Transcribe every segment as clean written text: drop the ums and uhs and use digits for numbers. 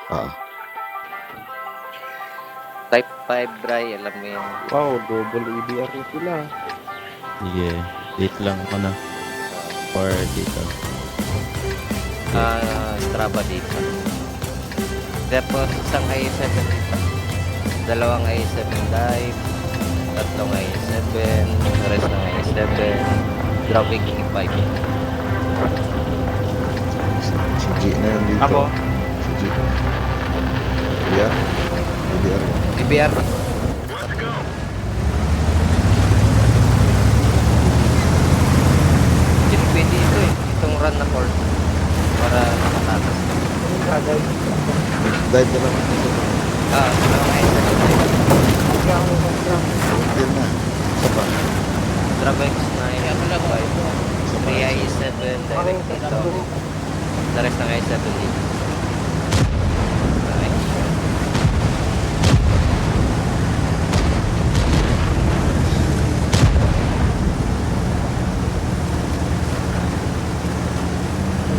Ah, Type 5, Bray, alam mo yun. Wow, double EBR na sila. Sige, date lang ako na. For dito. Strava dito. Tapos isang i7 dito. Dalawang i7 dive. Tatlong i7. Rest ng i7. Dropkick i5. si G na yun dito. Ako, Si G. Yeah. EBR. DBR. Hindi pwede ito eh. Itong run na court. Para nakatakas. Dive na lang. Dalawang i7 dive. Yun na. Isa pa. Dravex na i5. Isa pa. 3 i7 direct dito. The rest ng i7 dito.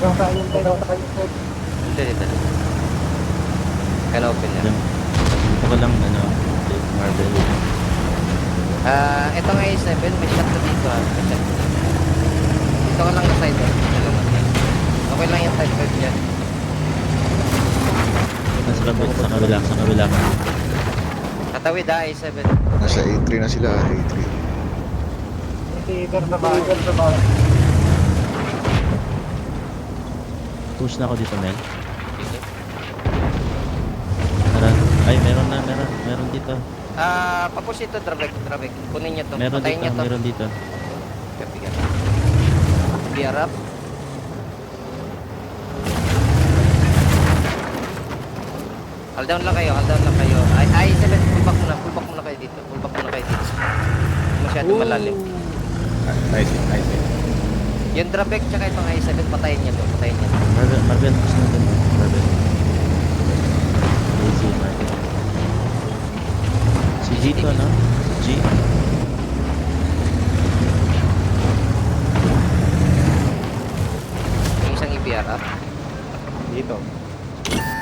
Okay. Dito, dito. Can open yan. Dito ko lang, date Marvel. Ito nga i7, may shot na dito may shot na dito. Dito ka lang na side okay lang yung type 5 niya. Sa kabila. Katawid i7. Nasa A3 na sila. A3. Push na ako dito, Mel. Tara. Ay, meron dito. Papush ito, Dravek. Kunin niyo to. Meron Patayin niyo dito, to. meron dito. Kapigan. Beer up. Hold down lang kayo. I7, pull back muna kayo dito. Masyado malalim. nice. Yung Dravek tsaka itong I7, patayin niyo to. Marvel, push na dun. Marvel. Easy, Marvel. Si G to, no? G. Yung isang i-beer up. Dito.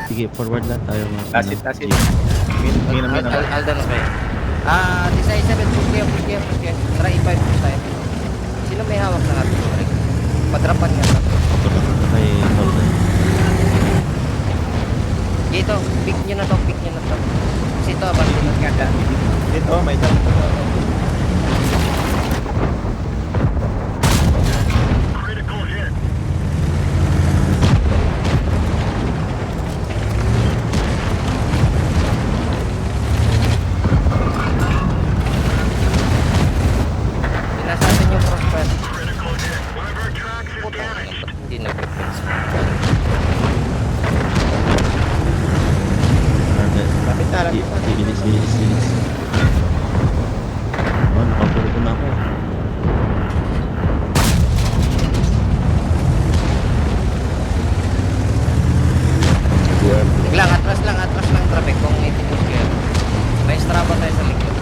Sige, forward lang tayo. That's it. Mina. Hold down lang kayo. This I7, push kayo. Try i5 push tayo. Sino may hawak na ating break? Padrapan nga to. Kay Holden. Dito, pick nyo na to. Kasi ito, abandon na. Dito, may dami. Pinasatin yung prospect. Hindi nag-defense. Marvel. Lapit na. Bilis. Oh, nakapuro na ako. EBR. Biglang, atras lang, traffic. Kung may timus kayo. May straba tayo sa likod.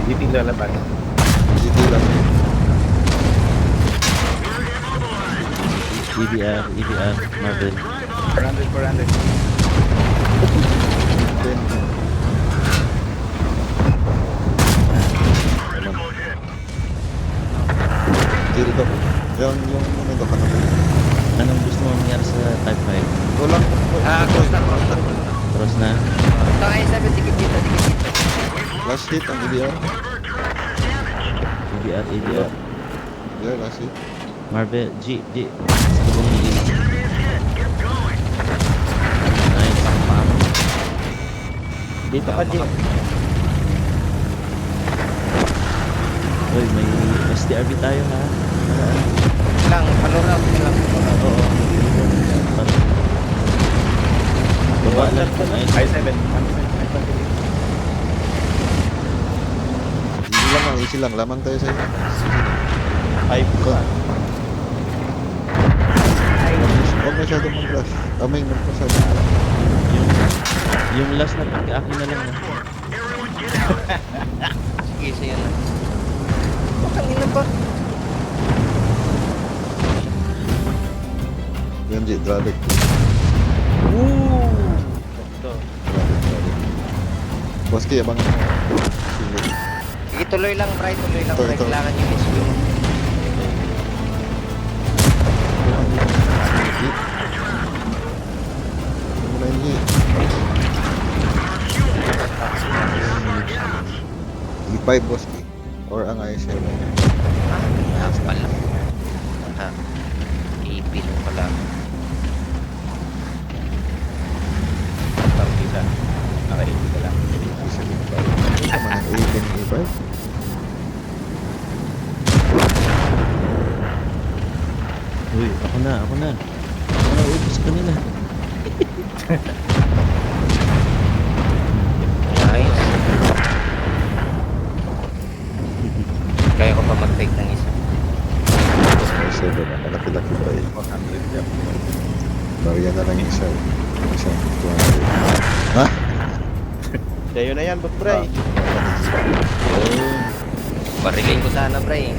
Hindi lalaban. GT lang. EBR, Marvel. 400. Then, Zero to. Yung ano ka na. Anong gusto mo mangyari sa Type 5? Kulang. Cross na. Cross na? Ito nga i7, dikit dito. Last hit ang EBR. EBR. Yeah, last hit. Marvel, G. Sa lubong ni E. Nice, pam. Dito ka, Jim. Uy, may STRB tayo ha. Lang, paluraw. Oo. Baba lang. Nice. I7. Easy lang. Lamang tayo sa inyo. 5 ka. Huwag masyadong mag-flash. Kaming nagpasal. Yung last na pag-akin na lang ha. Sige, sa'yo na. Bakang ina ba? G, Dralik. Ito. Boski, abangan mo. Sige. Sige, tuloy lang, Bray. Tuloy lang, Ito, Bray. ito. Kailangan yung SQ. Mula yung G. E5, Boski. Or ang I7. Ah, pala. Ha. Ipil pala. Partida. Nakaibig ka lang. Tama ng A10, E5. Uy, ako na. Ubus ka nila. Nice. Kaya ko pa mag-take ng isa. I7 na, malaki-laki pa eh. 400 jump. Barya na lang yung isa. Isang 200. Ha? Sa'yo na yan, Boss Bray. Oh. Barilin ko sana, Bray.